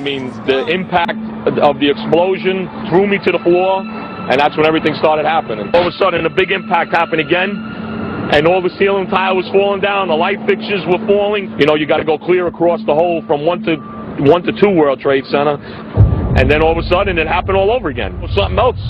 mean, the impact of the explosion threw me to the floor, and that's when everything started happening. All of a sudden, a big impact happened again, and all the ceiling tile was falling down, the light fixtures were falling. You know, you got to go clear across the whole from 1 to 2 World Trade Center, and then all of a sudden, it happened all over again. Something else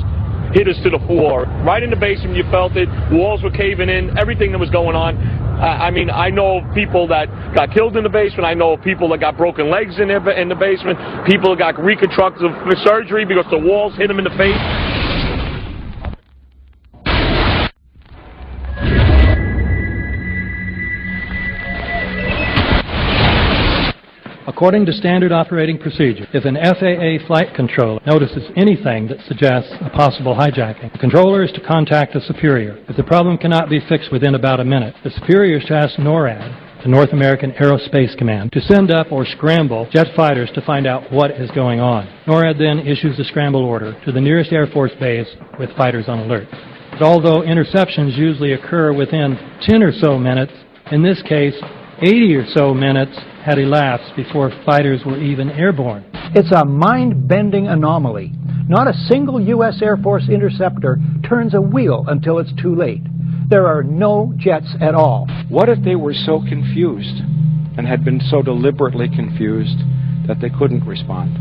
hit us to the floor. Right in the basement, you felt it. Walls were caving in, everything that was going on. I mean, I know of people that got killed in the basement. I know of people that got broken legs in the basement. People that got reconstructive surgery because the walls hit them in the face. According to standard operating procedure, if an FAA flight controller notices anything that suggests a possible hijacking, the controller is to contact a superior. If the problem cannot be fixed within about a minute, the superior is to ask NORAD, the North American Aerospace Command, to send up or scramble jet fighters to find out what is going on. NORAD then issues a scramble order to the nearest Air Force base with fighters on alert. But although interceptions usually occur within 10 or so minutes, in this case, 80 or so minutes had elapsed before fighters were even airborne. It's a mind-bending anomaly. Not a single U.S. Air Force interceptor turns a wheel until it's too late. There are no jets at all. What if they were so confused and had been so deliberately confused that they couldn't respond?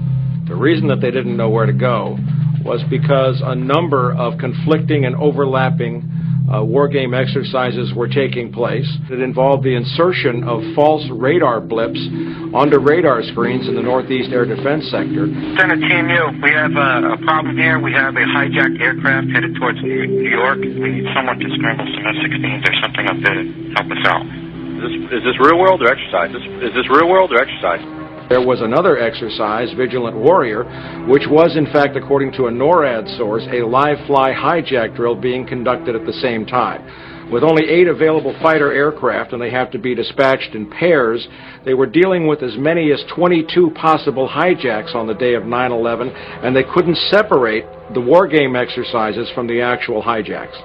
The reason that they didn't know where to go was because a number of conflicting and overlapping war game exercises were taking place. It involved the insertion of false radar blips onto radar screens in the Northeast Air Defense Sector. Center Team U, we have a problem here. We have a hijacked aircraft headed towards New York. We need someone to scramble some F-16s or something up there to help us out. Is this real world or exercise? Is this real world or exercise? There was another exercise, Vigilant Warrior, which was, in fact, according to a NORAD source, a live-fly hijack drill being conducted at the same time. With only 8 available fighter aircraft, and they have to be dispatched in pairs, they were dealing with as many as 22 possible hijacks on the day of 9/11, and they couldn't separate the war game exercises from the actual hijacks.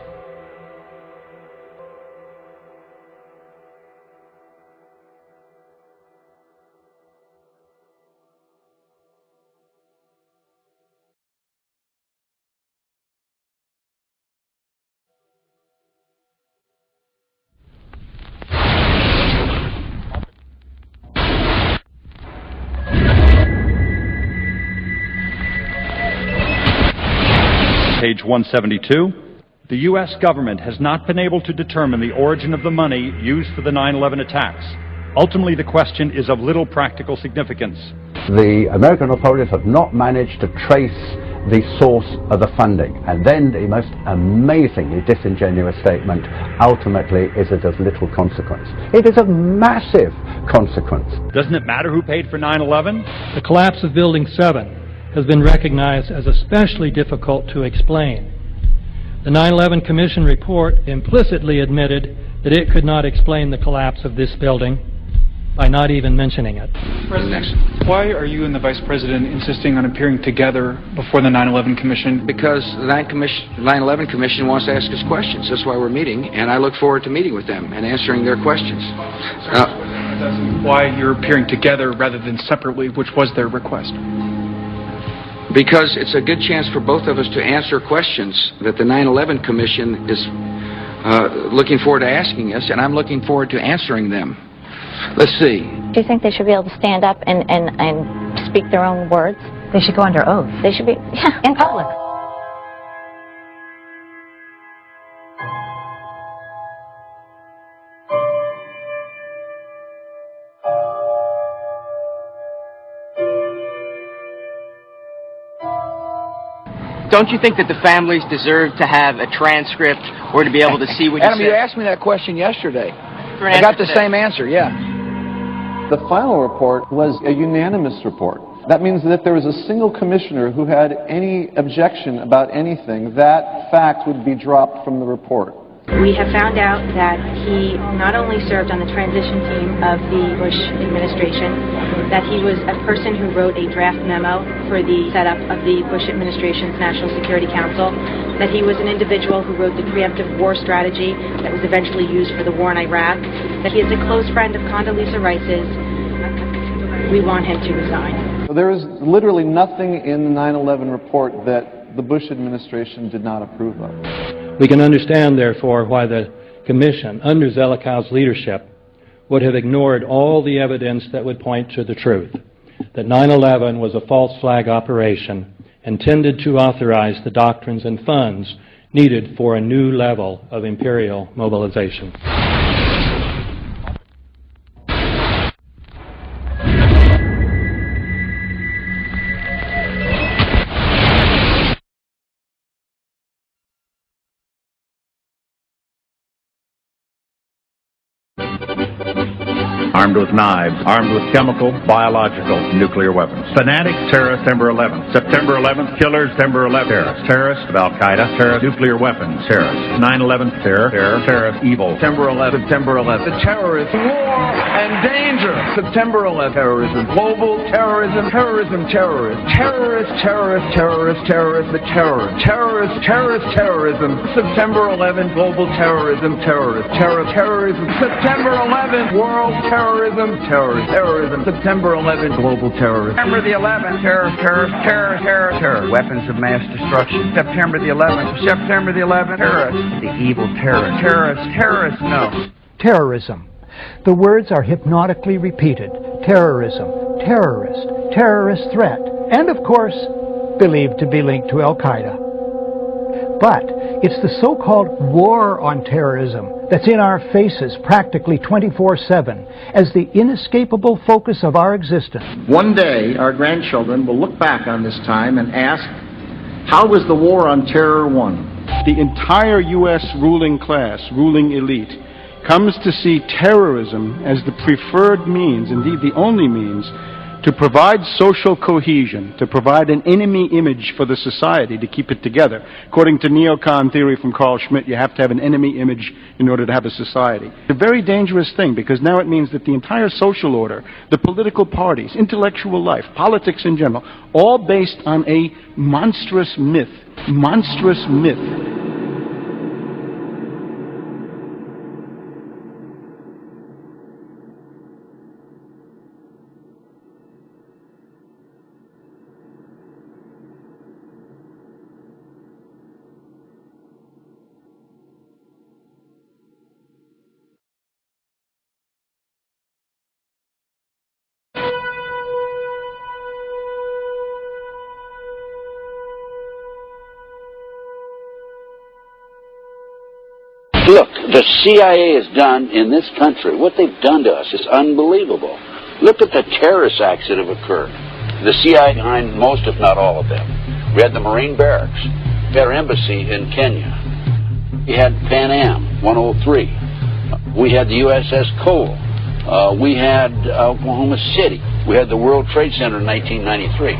Page 172. The U.S. government has not been able to determine the origin of the money used for the 9/11 attacks. Ultimately, the question is of little practical significance. The American authorities have not managed to trace the source of the funding. And then the most amazingly disingenuous statement, ultimately, is it of little consequence. It is of massive consequence. Doesn't it matter who paid for 9/11? The collapse of Building 7 has been recognized as especially difficult to explain. The 9/11 Commission report implicitly admitted that it could not explain the collapse of this building by not even mentioning it. President, why are you and the Vice President insisting on appearing together before the 9/11 Commission? Because the 9/11 Commission wants to ask us questions. That's why we're meeting, and I look forward to meeting with them and answering their questions. Why you're appearing together rather than separately, which was their request? Because it's a good chance for both of us to answer questions that the 9/11 Commission is looking forward to asking us, and I'm looking forward to answering them. Let's see. Do you think they should be able to stand up and speak their own words? They should go under oath. They should be, yeah. In public. Don't you think that the families deserve to have a transcript or to be able to see what Adam, you said? you asked me that question yesterday. I got the same answer, yeah. The final report was a unanimous report. That means that if there was a single commissioner who had any objection about anything, that fact would be dropped from the report. We have found out that he not only served on the transition team of the Bush administration, that he was a person who wrote a draft memo for the setup of the Bush administration's National Security Council, that he was an individual who wrote the preemptive war strategy that was eventually used for the war in Iraq, that he is a close friend of Condoleezza Rice's. We want him to resign. There is literally nothing in the 9/11 report that the Bush administration did not approve of. We can understand, therefore, why the Commission, under Zelikow's leadership, would have ignored all the evidence that would point to the truth, that 9/11 was a false flag operation intended to authorize the doctrines and funds needed for a new level of imperial mobilization. Armed with knives, armed with chemical, biological, nuclear weapons. Fanatics, terrorists, September 11th. September 11th, killers, September 11th, terrorists. Terrorists of Al-Qaeda, terrorists, nuclear weapons, terrorists. 9/11, terror, terrorist, evil. September 11th, September 11th. The terrorists, war and danger. September 11th, terrorism, global terrorism, terrorism, terrorists. Terrorists, terrorists, terrorists, terrorists, the terror. Terrorists, terrorist, terrorism. September 11th, global terrorism, terrorists. Terror, terrorism. September 11th, world terrorism, terrorism. September 11th, global terrorism. September the 11th, terror, terror. Weapons of mass destruction. September the 11th, September the 11th, terrorists. The evil terrorists. Terrorists, no. Terrorism. The words are hypnotically repeated. Terrorism, terrorist, terrorist threat, and of course, believed to be linked to Al-Qaeda. But it's the so-called war on terrorism that's in our faces practically 24/7 as the inescapable focus of our existence. One day, our grandchildren will look back on this time and ask, how was the war on terror won? The entire U.S. ruling class, ruling elite, comes to see terrorism as the preferred means, indeed the only means, to provide social cohesion, to provide an enemy image for the society to keep it together. According to neocon theory from Carl Schmitt, you have to have an enemy image in order to have a society. It's a very dangerous thing because now it means that the entire social order, the political parties, intellectual life, politics in general, all based on a monstrous myth. Monstrous myth. Look, the CIA has done in this country, what they've done to us is unbelievable. Look at the terrorist acts that have occurred. The CIA behind most, if not all of them. We had the Marine barracks. We had our embassy in Kenya. We had Pan Am 103. We had the USS Cole. We had Oklahoma City. We had the World Trade Center in 1993.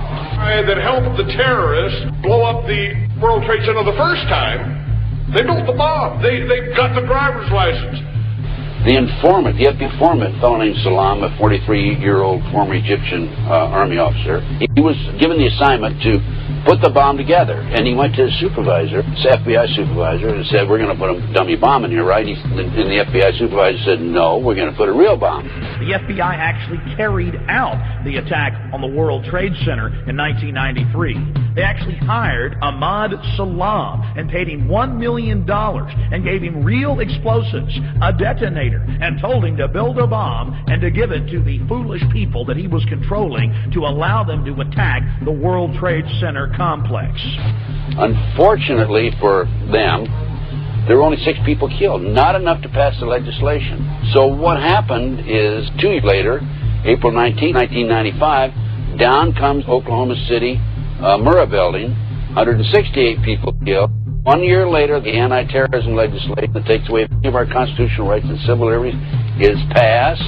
That helped the terrorists blow up the World Trade Center the first time. They built the bomb. They got the driver's license. The informant, the FBI informant, a fellow named Salam, a 43-year-old former Egyptian army officer, he was given the assignment to put the bomb together. And he went to his supervisor, his FBI supervisor, and said, we're going to put a dummy bomb in here, right? And the FBI supervisor said, no, we're going to put a real bomb. The FBI actually carried out the attack on the World Trade Center in 1993. They actually hired Ahmad Salam and paid him $1 million and gave him real explosives, a detonator, and told him to build a bomb and to give it to the foolish people that he was controlling to allow them to attack the World Trade Center complex. Unfortunately for them, there were only 6 people killed, not enough to pass the legislation. So what happened is 2 years later, April 19, 1995, down comes Oklahoma City Murrah building, 168 people killed. 1 year later, the anti-terrorism legislation that takes away many of our constitutional rights and civil liberties is passed.